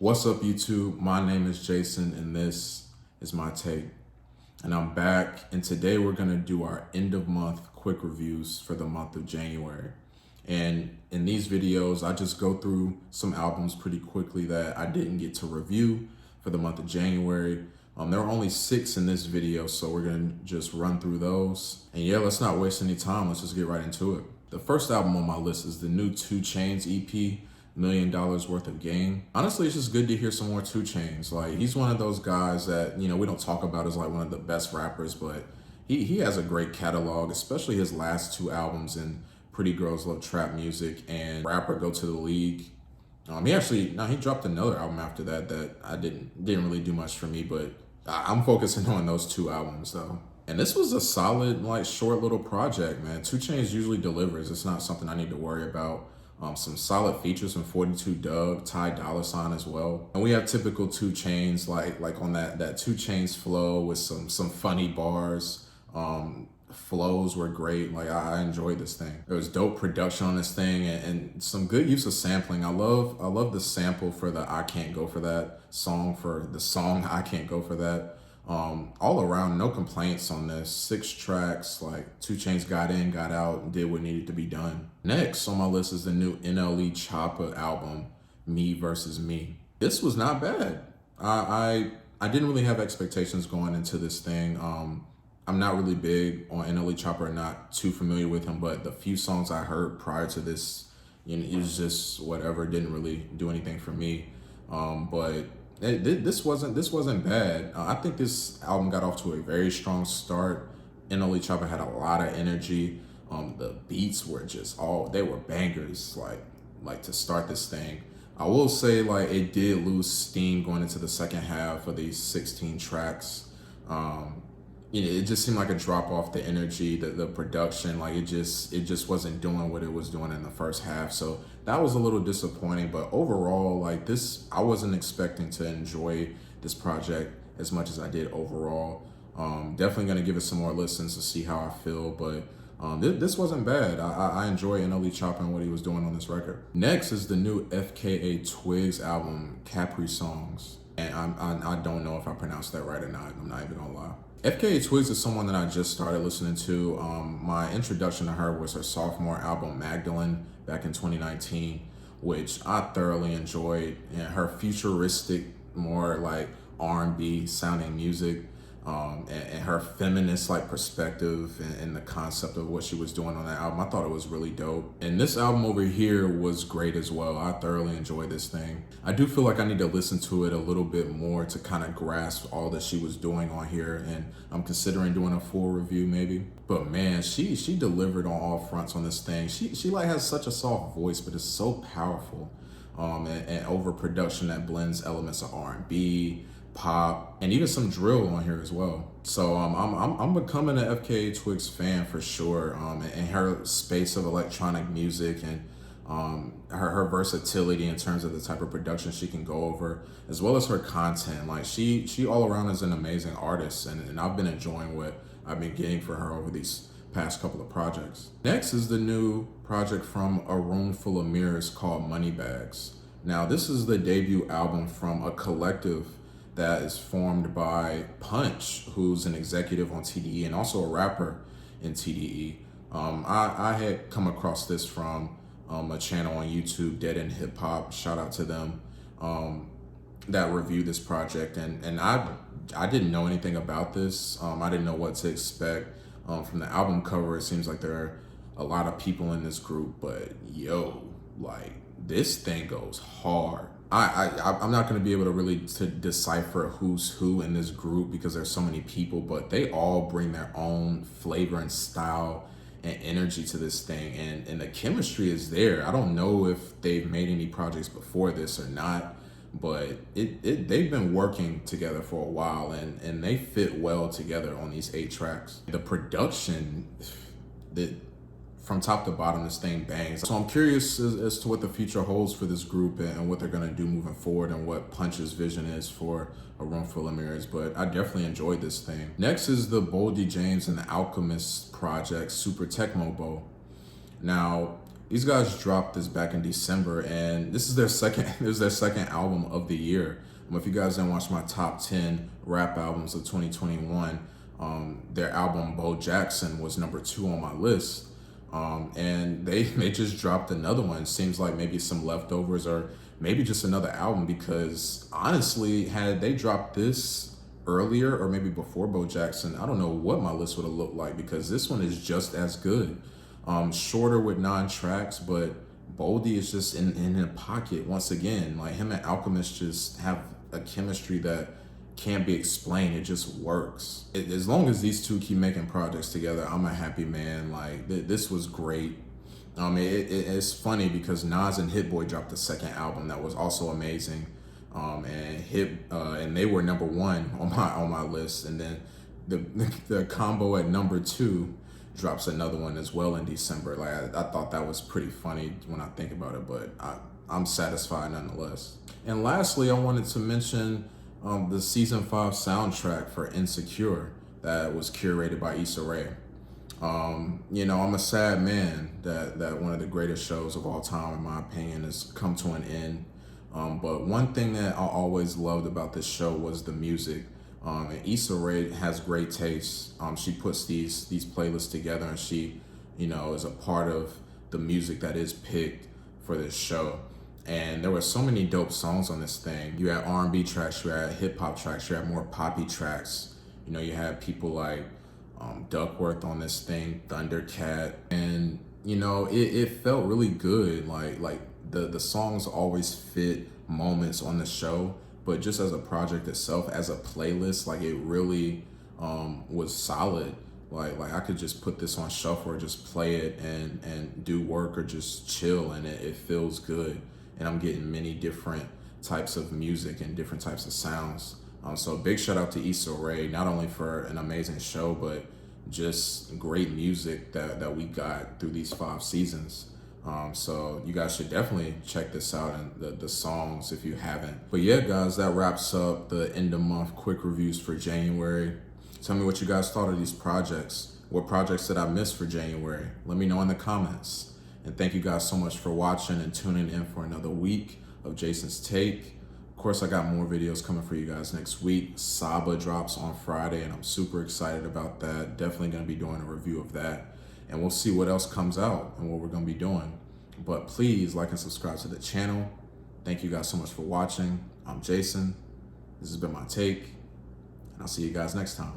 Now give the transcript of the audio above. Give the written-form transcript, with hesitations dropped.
What's up, YouTube? My name is Jason, and this is my take. And I'm back, and today we're gonna do our end of month quick reviews for the month of January. And in these videos, I just go through some albums pretty quickly that I didn't get to review for the month of January. There are only 6 in this video, so we're gonna just run through those. And yeah, let's not waste any time. Let's just get right into it. The first album on my list is the new 2 Chainz EP, $1 Million Worth of Game. Honestly, it's just good to hear some more 2 Chainz. Like, he's one of those guys that, we don't talk about as like one of the best rappers, but he has a great catalog, especially his last 2 albums in Pretty Girls Love Trap Music and Rapper Go to the League. He dropped another album after that I didn't really do much for me, but I'm focusing on those 2 albums though. And this was a solid, like, short little project, man. 2 Chainz usually delivers. It's not something I need to worry about. Some solid features from 42 Dugg, Ty Dolla $ign as well. And we have typical 2 Chainz, like on that 2 Chainz flow with some funny bars. Flows were great. Like, I enjoyed this thing. There was dope production on this thing and some good use of sampling. I love the sample for the I Can't Go For That song, for the song I Can't Go For That. All around, no complaints on this. 6 tracks, like 2 Chainz got in, got out, and did what needed to be done. Next on my list is the new NLE Choppa album, Me Versus Me. This was not bad. I didn't really have expectations going into this thing. I'm not really big on NLE Choppa, not too familiar with him, but the few songs I heard prior to this, it was just whatever, didn't really do anything for me. But this wasn't bad. I think this album got off to a very strong start. NLE Choppa had a lot of energy. The beats were just they were bangers, like to start this thing. I will say, like, it did lose steam going into the second half of these 16 tracks. It just seemed like a drop off, the energy, the production, like it just wasn't doing what it was doing in the first half. So that was a little disappointing, but overall, like, this, I wasn't expecting to enjoy this project as much as I did overall. Definitely gonna give it some more listens to see how I feel, but this wasn't bad. I enjoy NLE Choppa and what he was doing on this record. Next is the new FKA Twigs album, CAPRISONGS. And I don't know if I pronounced that right or not. I'm not even gonna lie. FKA Twigs is someone that I just started listening to. My introduction to her was her sophomore album, Magdalene, back in 2019, which I thoroughly enjoyed. And her futuristic, more like R&B sounding music, and her feminist like perspective and the concept of what she was doing on that album, I thought it was really dope. And this album over here was great as well. I thoroughly enjoyed this thing. I do feel like I need to listen to it a little bit more to kind of grasp all that she was doing on here, and I'm considering doing a full review maybe. But man, she delivered on all fronts on this thing. She like has such a soft voice, but it's so powerful. And overproduction that blends elements of R&B, pop, and even some drill on here as well. So I'm becoming an FKA Twigs fan for sure. And her space of electronic music and her versatility in terms of the type of production she can go over, as well as her content. Like, she all around is an amazing artist, and I've been enjoying what I've been getting for her over these past couple of projects. Next is the new project from A Room Full of Mirrors called Moneybags. Now, this is the debut album from a collective that is formed by Punch, who's an executive on TDE and also a rapper in TDE. I had come across this from a channel on YouTube, Dead End Hip Hop, shout out to them, that reviewed this project. And I didn't know anything about this. I didn't know what to expect. From the album cover, it seems like there are a lot of people in this group, but yo, like, this thing goes hard. I'm not going to be able to really decipher who's who in this group because there's so many people, but they all bring their own flavor and style and energy to this thing, and the chemistry is there. I don't know if they've made any projects before this or not, but they've been working together for a while, and they fit well together on these 8 tracks. The production, from top to bottom, this thing bangs. So I'm curious as to what the future holds for this group and what they're gonna do moving forward, and what Punch's vision is for A Room Full of Mirrors, but I definitely enjoyed this thing. Next is the Boldy James and the Alchemist project, Super Tecmo Bowl. Now, These guys dropped this back in December, and this is their second. This is their second album of the year. If you guys didn't watch my top 10 rap albums of 2021, their album Bo Jackson was number 2 on my list. And they just dropped another one. Seems like maybe some leftovers or maybe just another album, because honestly, had they dropped this earlier or maybe before Bo Jackson, I don't know what my list would have looked like, because this one is just as good. Shorter with 9 tracks, but Boldy is just in a pocket once again. Like, him and Alchemist just have a chemistry that can't be explained. It just works. As long as these two keep making projects together, I'm a happy man. Like, this was great. It's funny because Nas and Hit Boy dropped the second album that was also amazing, and they were number 1 on my list. And then the combo at number 2 drops another one as well in December. Like, I thought that was pretty funny when I think about it, but I'm satisfied nonetheless. And lastly, I wanted to mention the season 5 soundtrack for Insecure that was curated by Issa. You know, I'm a sad man that one of the greatest shows of all time, in my opinion, has come to an end. But one thing that I always loved about this show was the music. And Issa Rae has great taste. She puts these playlists together, and she, you know, is a part of the music that is picked for this show. And there were so many dope songs on this thing. You had R&B tracks, you had hip hop tracks, you had more poppy tracks. You know, you had people like Duckworth on this thing, Thundercat, and you know, it felt really good. Like the songs always fit moments on the show, but just as a project itself, as a playlist, like, it really was solid. Like I could just put this on shuffle or just play it and do work or just chill, and it feels good. And I'm getting many different types of music and different types of sounds. So big shout out to Issa Rae, not only for an amazing show, but just great music that we got through these 5 seasons. So you guys should definitely check this out, and the songs if you haven't. But yeah, guys, that wraps up the end of month quick reviews for January. Tell me what you guys thought of these projects. What projects did I miss for January? Let me know in the comments. And thank you guys so much for watching and tuning in for another week of Jason's Take. Of course, I got more videos coming for you guys next week. Saba drops on Friday, and I'm super excited about that. Definitely gonna be doing a review of that. And we'll see what else comes out and what we're gonna be doing. But please like and subscribe to the channel. Thank you guys so much for watching. I'm Jason. This has been my take, and I'll see you guys next time.